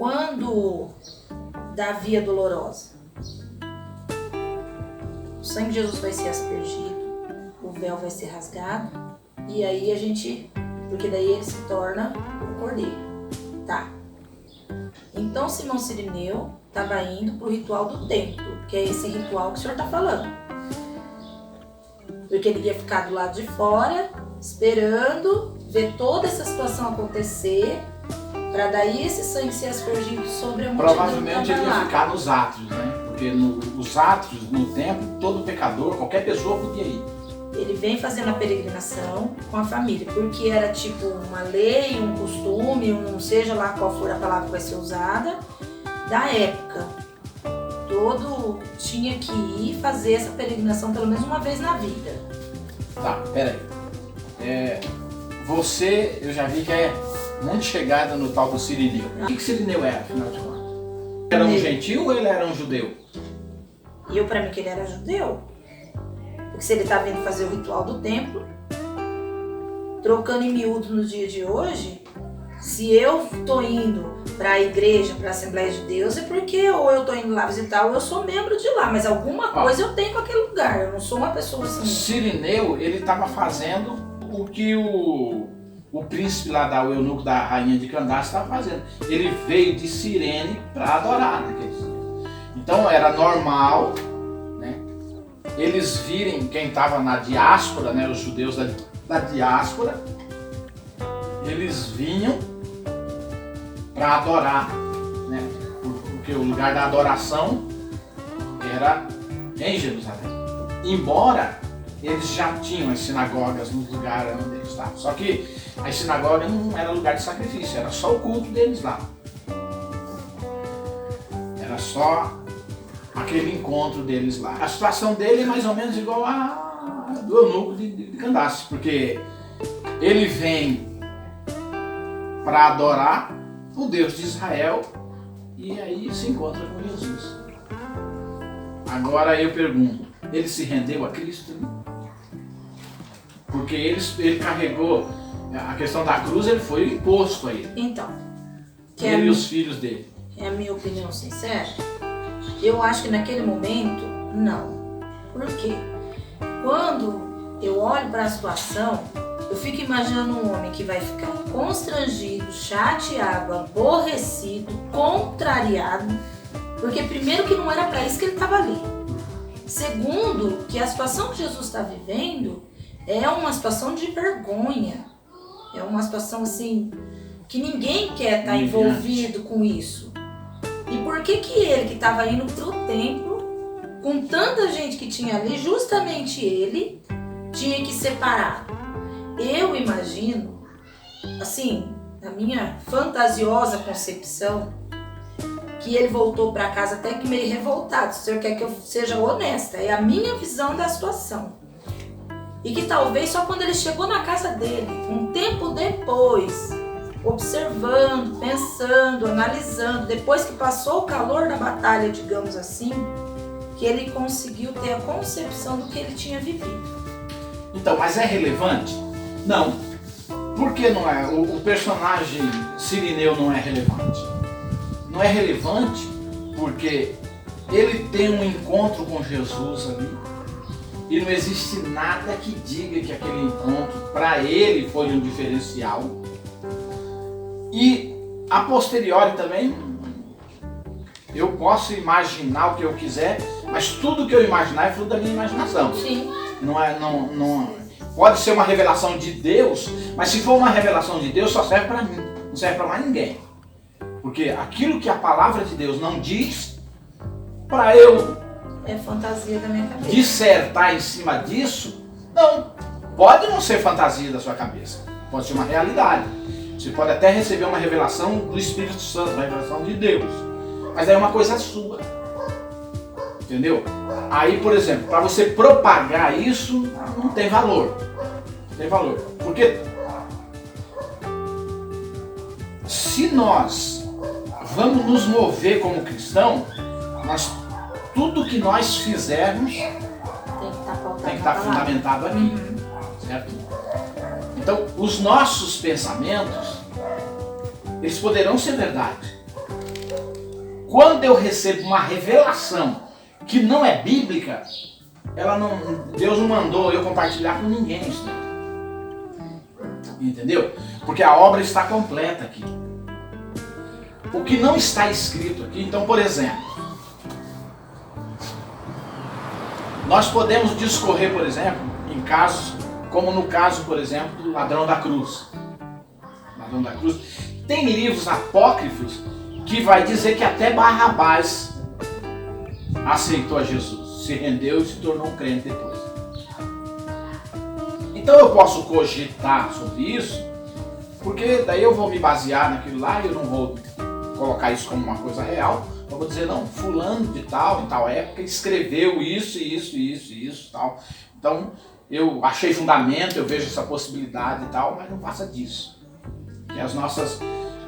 quando da via dolorosa, o sangue de Jesus vai ser aspergido, o véu vai ser rasgado, e aí porque daí ele se torna o cordeiro, tá? Então Simão Cirineu estava indo para o ritual do templo, que é esse ritual que o senhor está falando. Porque ele ia ficar do lado de fora, esperando ver toda essa situação acontecer, para daí esse sangue ser aspergido sobre a multidão. Provavelmente ele ia ficar nos átrios, né? Porque nos átrios, no templo, todo pecador, qualquer pessoa podia ir. Ele vem fazendo a peregrinação com a família, porque era tipo uma lei, um costume, não seja lá qual for a palavra que vai ser usada, da época. Todo tinha que ir fazer essa peregrinação pelo menos uma vez na vida. Tá, peraí. Você, eu já vi que é muito chegada no tal do Cirineu. O que Cirineu era, afinal de contas? Era um gentil ou ele era um judeu? E eu, pra mim, que ele era judeu. Porque se ele tá vindo fazer o ritual do templo, trocando em miúdo no dia de hoje, se eu tô indo pra igreja, pra Assembleia de Deus, é porque ou eu tô indo lá visitar ou eu sou membro de lá, mas alguma coisa eu tenho com aquele lugar, eu não sou uma pessoa assim. Cirineu, ele tava fazendo o que o príncipe lá o eunuco da rainha de Candace estava fazendo. Ele veio de Cirene para adorar naqueles dias. Então era normal, né, eles virem quem estava na diáspora, né, os judeus da diáspora, eles vinham para adorar, né, porque o lugar da adoração era em Jerusalém. Embora eles já tinham as sinagogas no lugar onde eles estavam, só que as sinagogas não era lugar de sacrifício, era só o culto deles lá. Era só aquele encontro deles lá. A situação dele é mais ou menos igual a do eunuco de Candace, porque ele vem para adorar o Deus de Israel e aí se encontra com Jesus. Agora eu pergunto, ele se rendeu a Cristo? Porque ele carregou a questão da cruz, ele foi imposto a ele. Então, ele e os filhos dele. É a minha opinião sincera. Eu acho que naquele momento, não. Por quê? Quando eu olho para a situação, eu fico imaginando um homem que vai ficar constrangido, chateado, aborrecido, contrariado, porque primeiro que não era para isso que ele estava ali. Segundo, que a situação que Jesus está vivendo é uma situação de vergonha. É uma situação assim que ninguém quer estar envolvido com isso. E por que ele que estava indo pro templo, com tanta gente que tinha ali, justamente ele tinha que separar? Eu imagino, assim, na minha fantasiosa concepção, que ele voltou para casa até que meio revoltado. Se o senhor quer que eu seja honesta, é a minha visão da situação. E que talvez só quando ele chegou na casa dele, um tempo depois, observando, pensando, analisando, depois que passou o calor da batalha, digamos assim, que ele conseguiu ter a concepção do que ele tinha vivido. Então, mas é relevante? Não. Por que não é? O personagem Cirineu não é relevante. Não é relevante porque ele tem um encontro com Jesus ali e não existe nada que diga que aquele encontro para ele foi um diferencial. E a posteriori também, eu posso imaginar o que eu quiser, mas tudo que eu imaginar é fruto da minha imaginação. Sim. Não, pode ser uma revelação de Deus, mas se for uma revelação de Deus só serve para mim, não serve para mais ninguém. Porque aquilo que a palavra de Deus não diz, para eu é fantasia da minha cabeça. Dissertar em cima disso, não. Pode não ser fantasia da sua cabeça, pode ser uma realidade. Você pode até receber uma revelação do Espírito Santo, uma revelação de Deus, mas aí é uma coisa sua. Entendeu? Aí, por exemplo, para você propagar isso, não tem valor. Não tem valor. Porque se nós vamos nos mover como cristão, tudo que nós fizermos tem que estar fundamentado aqui. Certo? Então, os nossos pensamentos, eles poderão ser verdade, quando eu recebo uma revelação que não é bíblica, Deus não mandou eu compartilhar com ninguém isso daí. Entendeu? Porque a obra está completa aqui. O que não está escrito aqui, então, por exemplo, nós podemos discorrer, por exemplo, em casos, como no caso, por exemplo, do ladrão da cruz. Ladrão da cruz. Tem livros apócrifos que vai dizer que até Barrabás aceitou a Jesus, se rendeu e se tornou um crente depois. Então eu posso cogitar sobre isso, porque daí eu vou me basear naquilo lá e eu não vou colocar isso como uma coisa real. Eu vou dizer, não, fulano de tal, em tal época, escreveu isso, tal. Então eu achei fundamento, eu vejo essa possibilidade e tal, mas não passa disso. Que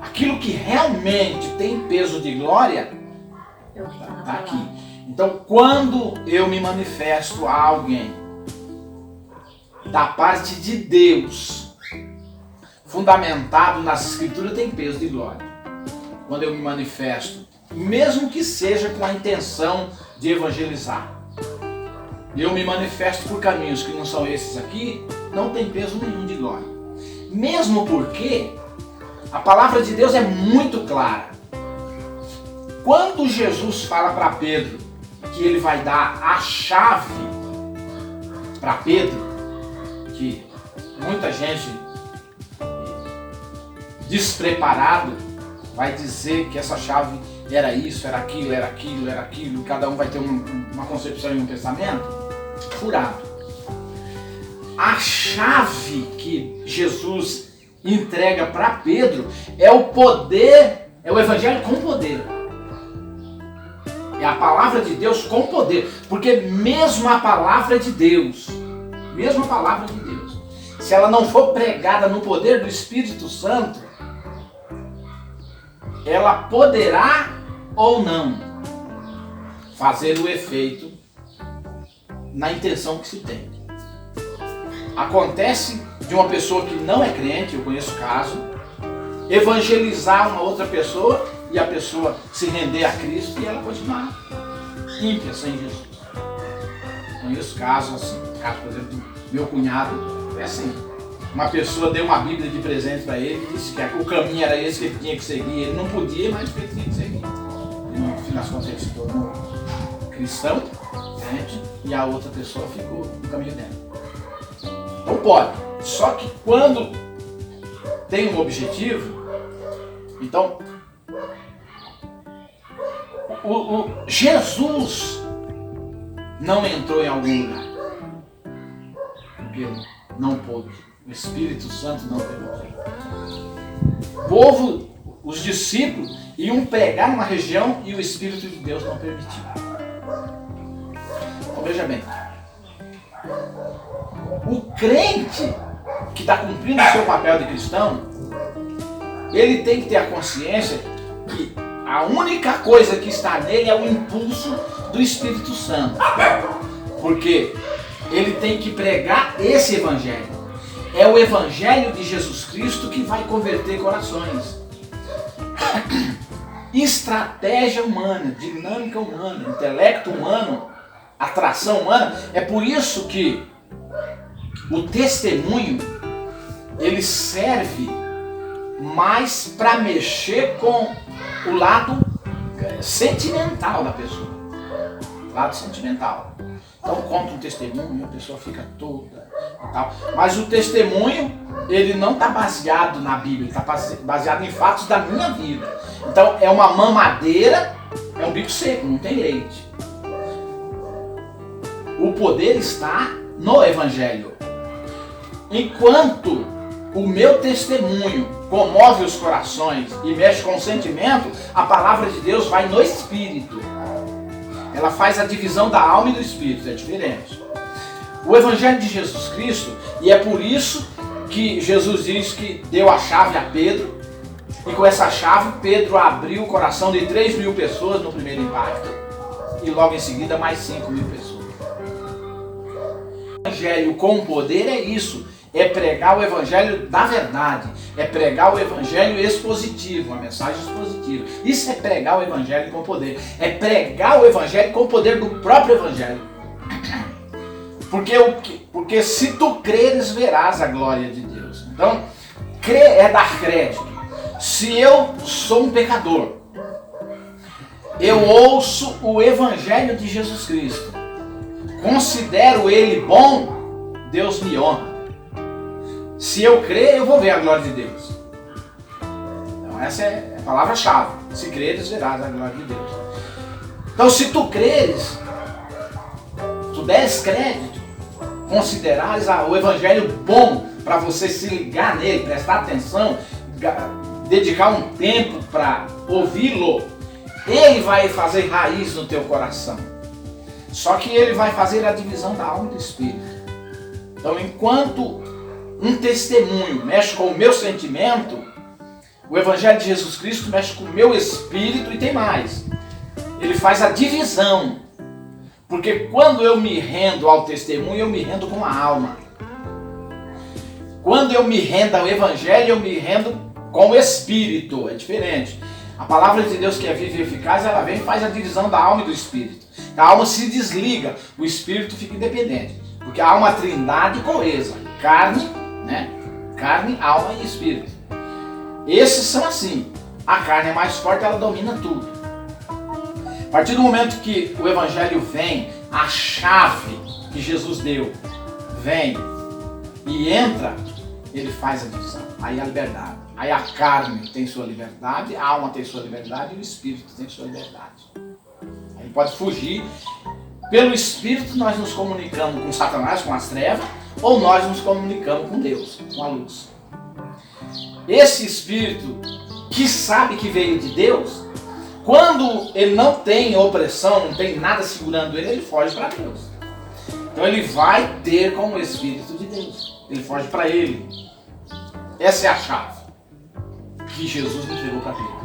aquilo que realmente tem peso de glória, está aqui. Então, quando eu me manifesto a alguém da parte de Deus, fundamentado nas Escrituras, tem peso de glória. Quando eu me manifesto, mesmo que seja com a intenção de evangelizar, eu me manifesto por caminhos que não são esses aqui, não tem peso nenhum de glória. Mesmo porque a palavra de Deus é muito clara. Quando Jesus fala para Pedro que ele vai dar a chave para Pedro, que muita gente despreparado vai dizer que essa chave era isso, era aquilo, cada um vai ter uma concepção e um pensamento furado. A chave que Jesus entrega para Pedro é o poder, é o evangelho com poder. É a palavra de Deus com poder, porque mesmo a palavra de Deus, se ela não for pregada no poder do Espírito Santo, ela poderá ou não fazer o efeito na intenção que se tem. Acontece de uma pessoa que não é crente, eu conheço caso, evangelizar uma outra pessoa e a pessoa se render a Cristo e ela continuar ímpia sem Jesus. Conheço casos assim, por exemplo, do meu cunhado, é assim. Uma pessoa deu uma Bíblia de presente para ele e disse que o caminho era esse que ele tinha que seguir. Ele não podia, mas ele tinha que seguir. E no fim das contas ele se tornou cristão, crente, e a outra pessoa ficou no caminho dela. Então pode. Só que quando tem um objetivo, então Jesus não entrou em algum lugar. Porque não pôde. O Espírito Santo não permitiu. O povo, os discípulos, iam pregar numa região e o Espírito de Deus não permitiu. Então veja bem. O crente que está cumprindo o seu papel de cristão, ele tem que ter a consciência que a única coisa que está nele é o impulso do Espírito Santo. Porque ele tem que pregar esse evangelho. É o evangelho de Jesus Cristo que vai converter corações. Estratégia humana, dinâmica humana, intelecto humano, atração humana. É por isso que o testemunho ele serve mais para mexer com o lado sentimental da pessoa. Lado sentimental. Então conta um testemunho, a pessoa fica toda e tal. Mas o testemunho, ele não está baseado na Bíblia, ele está baseado em fatos da minha vida. Então é uma mamadeira, é um bico seco, não tem leite. O poder está no Evangelho. Enquanto o meu testemunho comove os corações e mexe com o sentimento, a palavra de Deus vai no Espírito. Ela faz a divisão da alma e do espírito, é diferente. O Evangelho de Jesus Cristo, e é por isso que Jesus diz que deu a chave a Pedro, e com essa chave Pedro abriu o coração de 3.000 pessoas no primeiro impacto, e logo em seguida mais 5.000 pessoas. O Evangelho com poder é isso, é pregar o evangelho da verdade, é pregar o evangelho expositivo, uma mensagem expositiva. Isso é pregar o evangelho com poder, é pregar o evangelho com o poder do próprio evangelho. Porque se tu creres, verás a glória de Deus. Então, crer é dar crédito. Se eu sou um pecador, eu ouço o evangelho de Jesus Cristo, considero ele bom, Deus me honra. Se eu crer, eu vou ver a glória de Deus. Então essa é a palavra-chave. Se creres, verás a glória de Deus. Então se tu creres, tu deres crédito, considerares o evangelho bom para você se ligar nele, prestar atenção, dedicar um tempo para ouvi-lo, ele vai fazer raiz no teu coração. Só que ele vai fazer a divisão da alma e do espírito. Então, enquanto um testemunho mexe com o meu sentimento, o evangelho de Jesus Cristo mexe com o meu espírito e tem mais. Ele faz a divisão. Porque quando eu me rendo ao testemunho, eu me rendo com a alma. Quando eu me rendo ao evangelho, eu me rendo com o espírito. É diferente. A palavra de Deus, que é viva e eficaz, ela vem e faz a divisão da alma e do espírito. A alma se desliga, o espírito fica independente. Porque a alma é a trindade coesa. Carne, né? Carne, alma e espírito. Esses são assim. A carne é mais forte, ela domina tudo. A partir do momento que o evangelho vem, a chave que Jesus deu vem e entra, ele faz a divisão. Aí a liberdade. Aí a carne tem sua liberdade, a alma tem sua liberdade e o espírito tem sua liberdade. Aí pode fugir. Pelo espírito nós nos comunicamos com Satanás, com as trevas, ou nós nos comunicamos com Deus, com a luz. Esse espírito que sabe que veio de Deus, quando ele não tem opressão, não tem nada segurando ele, ele foge para Deus. Então ele vai ter com o Espírito de Deus. Ele foge para ele. Essa é a chave que Jesus entregou para Pedro.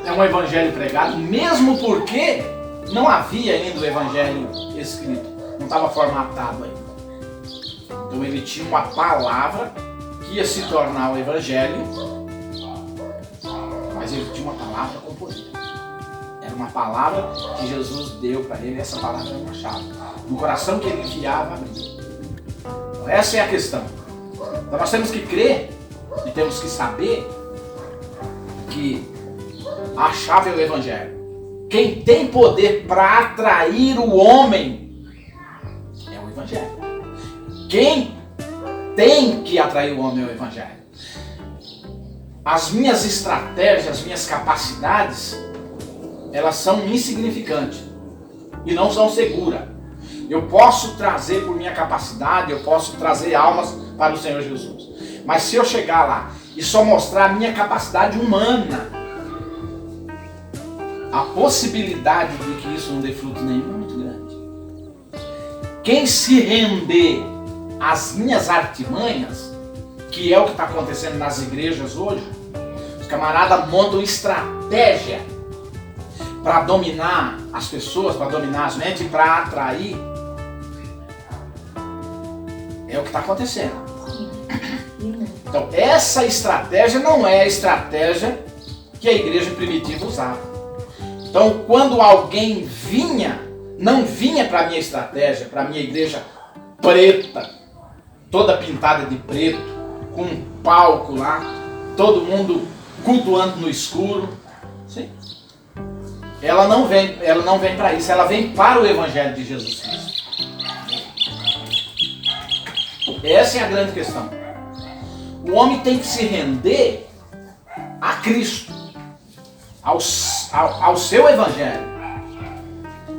É um evangelho pregado, mesmo porque não havia ainda o evangelho escrito. Não estava formatado ainda. Então ele tinha uma palavra que ia se tornar o evangelho, mas ele tinha uma palavra com poder. Era uma palavra que Jesus deu para ele, essa palavra era uma chave. No coração que ele enviava, abria. Então, essa é a questão. Então nós temos que crer e temos que saber que a chave é o evangelho. Quem tem poder para atrair o homem é o evangelho. Quem tem que atrair o homem é o evangelho. As minhas estratégias, as minhas capacidades, elas são insignificantes e não são seguras. Eu posso trazer por minha capacidade, eu posso trazer almas para o Senhor Jesus. Mas se eu chegar lá e só mostrar a minha capacidade humana, a possibilidade de que isso não dê fruto nenhum é muito grande. Quem se render às minhas artimanhas, que é o que está acontecendo nas igrejas hoje, os camaradas montam estratégia para dominar as pessoas, para dominar as mentes, para atrair. É o que está acontecendo. Então, essa estratégia não é a estratégia que a igreja primitiva usava. Então, quando alguém vinha, não vinha para a minha estratégia, para a minha igreja preta, toda pintada de preto, com um palco lá, todo mundo cultuando no escuro. Sim. Ela não vem para isso, ela vem para o evangelho de Jesus Cristo. Essa é a grande questão. O homem tem que se render a Cristo, ao seu evangelho.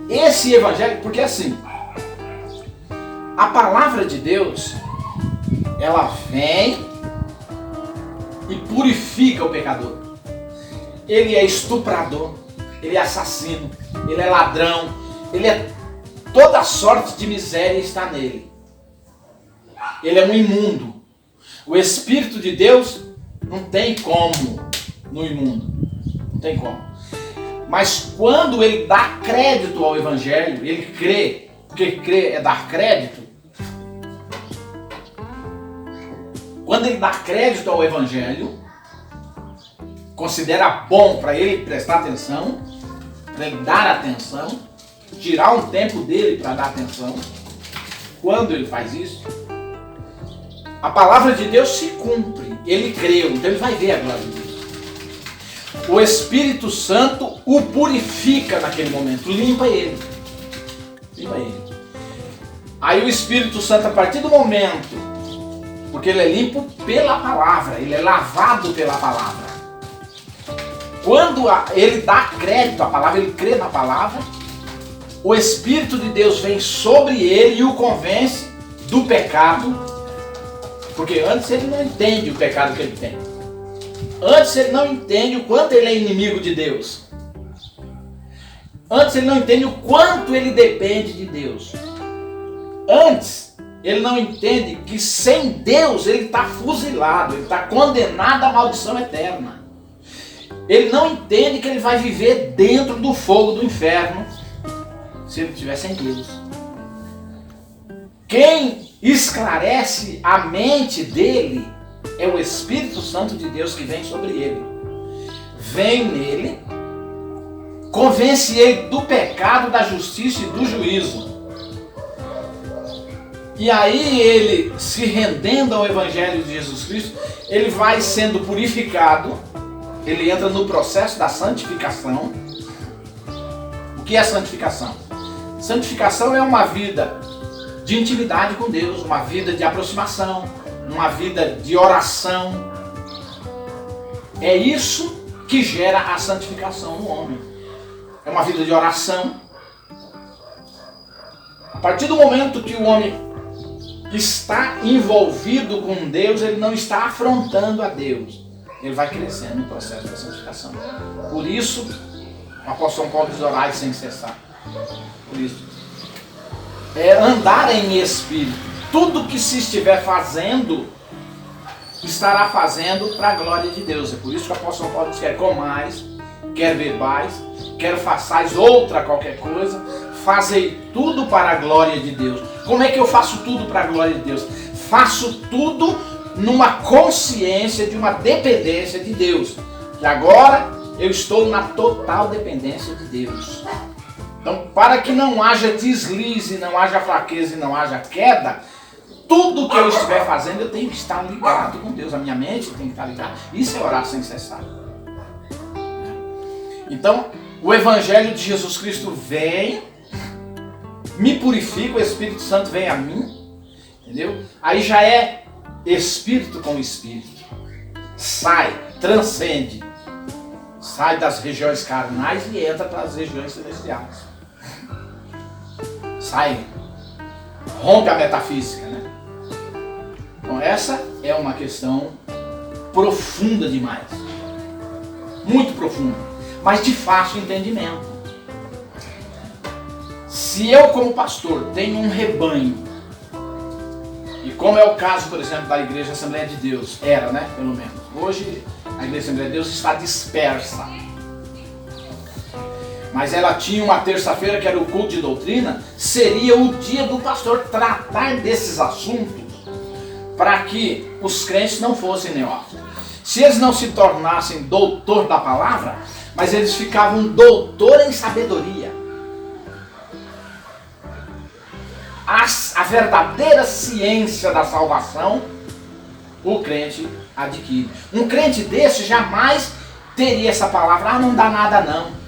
Esse evangelho, porque assim, a palavra de Deus, ela vem e purifica o pecador. Ele é estuprador, ele é assassino, ele é ladrão, ele é toda sorte de miséria está nele. Ele é um imundo. O Espírito de Deus não tem como no imundo. Não tem como. Mas quando ele dá crédito ao Evangelho, ele crê, porque crer é dar crédito, quando ele dá crédito ao evangelho, considera bom para ele prestar atenção, para ele dar atenção, tirar um tempo dele para dar atenção. Quando ele faz isso, a palavra de Deus se cumpre. Ele creu, então ele vai ver a glória de Deus. O Espírito Santo o purifica naquele momento, limpa ele. Limpa ele. Aí o Espírito Santo, a partir do momento, porque ele é limpo pela palavra, ele é lavado pela palavra. Quando ele dá crédito à palavra, ele crê na palavra, o Espírito de Deus vem sobre ele e o convence do pecado, porque antes ele não entende o pecado que ele tem. Antes ele não entende o quanto ele é inimigo de Deus. Antes ele não entende o quanto ele depende de Deus. Antes ele não entende que sem Deus ele está fuzilado, ele está condenado à maldição eterna. Ele não entende que ele vai viver dentro do fogo do inferno se ele estiver sem Deus. Quem esclarece a mente dele é o Espírito Santo de Deus que vem sobre ele. Vem nele, convence ele do pecado, da justiça e do juízo. E aí ele, se rendendo ao Evangelho de Jesus Cristo, ele vai sendo purificado, ele entra no processo da santificação. O que é santificação? Santificação é uma vida de intimidade com Deus, uma vida de aproximação, uma vida de oração. É isso que gera a santificação no homem. É uma vida de oração. A partir do momento que o homem está envolvido com Deus, ele não está afrontando a Deus. Ele vai crescendo no processo da santificação. Por isso, o apóstolo Paulo diz: orai sem cessar. Por isso, é andar em espírito. Tudo que se estiver fazendo, estará fazendo para a glória de Deus. É por isso que o apóstolo Paulo diz: quer comais, quer bebais, quer façais outra qualquer coisa, fazei tudo para a glória de Deus. Como é que eu faço tudo para a glória de Deus? Faço tudo numa consciência de uma dependência de Deus. Que agora eu estou na total dependência de Deus. Então, para que não haja deslize, não haja fraqueza e não haja queda, tudo que eu estiver fazendo eu tenho que estar ligado com Deus. A minha mente tem que estar ligada. Isso é orar sem cessar. Então, o Evangelho de Jesus Cristo vem, me purifica, o Espírito Santo vem a mim, entendeu? Aí já é Espírito com Espírito. Sai, transcende. Sai das regiões carnais e entra para as regiões celestiais. Sai, rompe a metafísica, né? Então essa é uma questão profunda demais. Muito profunda, mas de fácil entendimento. Se eu, como pastor, tenho um rebanho, e como é o caso, por exemplo, da Igreja Assembleia de Deus, era, né, pelo menos. Hoje, a Igreja Assembleia de Deus está dispersa. Mas ela tinha uma terça-feira que era o culto de doutrina, seria o dia do pastor tratar desses assuntos para que os crentes não fossem neófitos. Se eles não se tornassem doutor da palavra, mas eles ficavam doutor em sabedoria. A verdadeira ciência da salvação, o crente adquire. Um crente desse jamais teria essa palavra: ah, não dá nada não.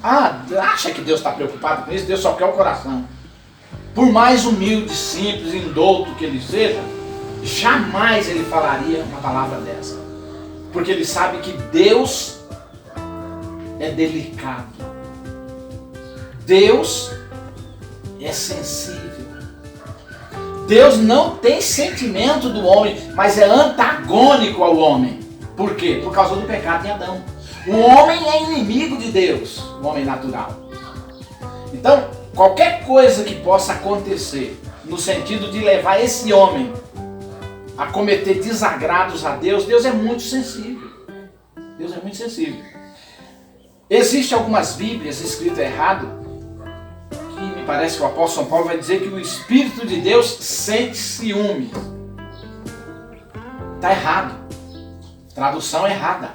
Ah, acha que Deus está preocupado com isso? Deus só quer o coração. Por mais humilde, simples, indouto que ele seja, jamais ele falaria uma palavra dessa. Porque ele sabe que Deus é delicado. Deus é sensível. Deus não tem sentimento do homem, mas é antagônico ao homem. Por quê? Por causa do pecado de Adão. O homem é inimigo de Deus, o homem natural. Então, qualquer coisa que possa acontecer no sentido de levar esse homem a cometer desagrados a Deus, Deus é muito sensível. Deus é muito sensível. Existem algumas Bíblias escritas errado, que me parece que o apóstolo Paulo vai dizer que o Espírito de Deus sente ciúme. Está errado. Tradução errada.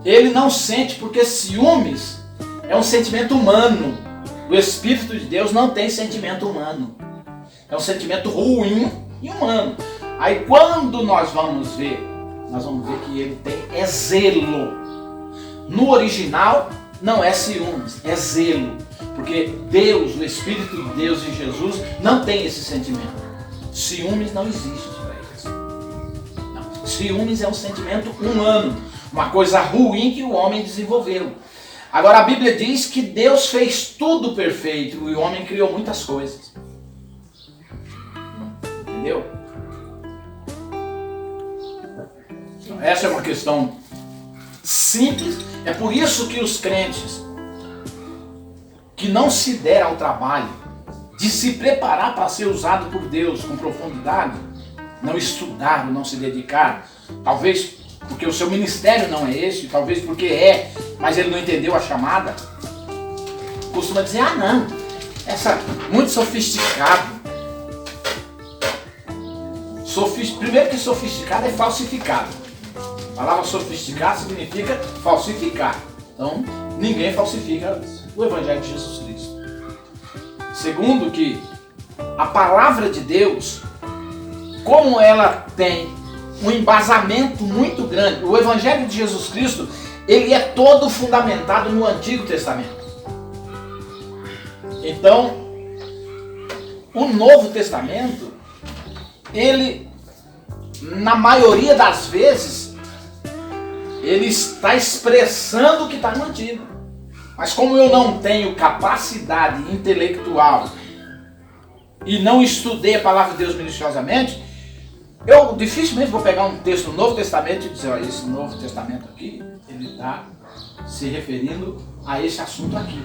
Ele não sente porque ciúmes é um sentimento humano. O Espírito de Deus não tem sentimento humano. É um sentimento ruim e humano. Aí quando nós vamos ver que ele tem zelo. No original não é ciúmes, é zelo. Porque Deus, o Espírito de Deus em Jesus, não tem esse sentimento. Ciúmes não existe para eles. Não. Ciúmes é um sentimento humano. Uma coisa ruim que o homem desenvolveu. Agora a Bíblia diz que Deus fez tudo perfeito e o homem criou muitas coisas. Entendeu? Então, essa é uma questão simples. É por isso que os crentes que não se deram ao trabalho de se preparar para ser usado por Deus com profundidade, não estudaram, não se dedicaram, talvez porque o seu ministério não é esse, talvez porque é, mas ele não entendeu a chamada, costuma dizer, não, essa muito sofisticado. Primeiro que sofisticado é falsificado. A palavra sofisticado significa falsificar. Então, ninguém falsifica o Evangelho de Jesus Cristo. Segundo que a palavra de Deus, como ela tem um embasamento muito grande, o Evangelho de Jesus Cristo, ele é todo fundamentado no Antigo Testamento. Então, o Novo Testamento, ele, na maioria das vezes, ele está expressando o que está no Antigo. Mas como eu não tenho capacidade intelectual e não estudei a palavra de Deus minuciosamente, eu dificilmente vou pegar um texto do Novo Testamento e dizer, olha, esse Novo Testamento aqui, ele está se referindo a esse assunto aqui.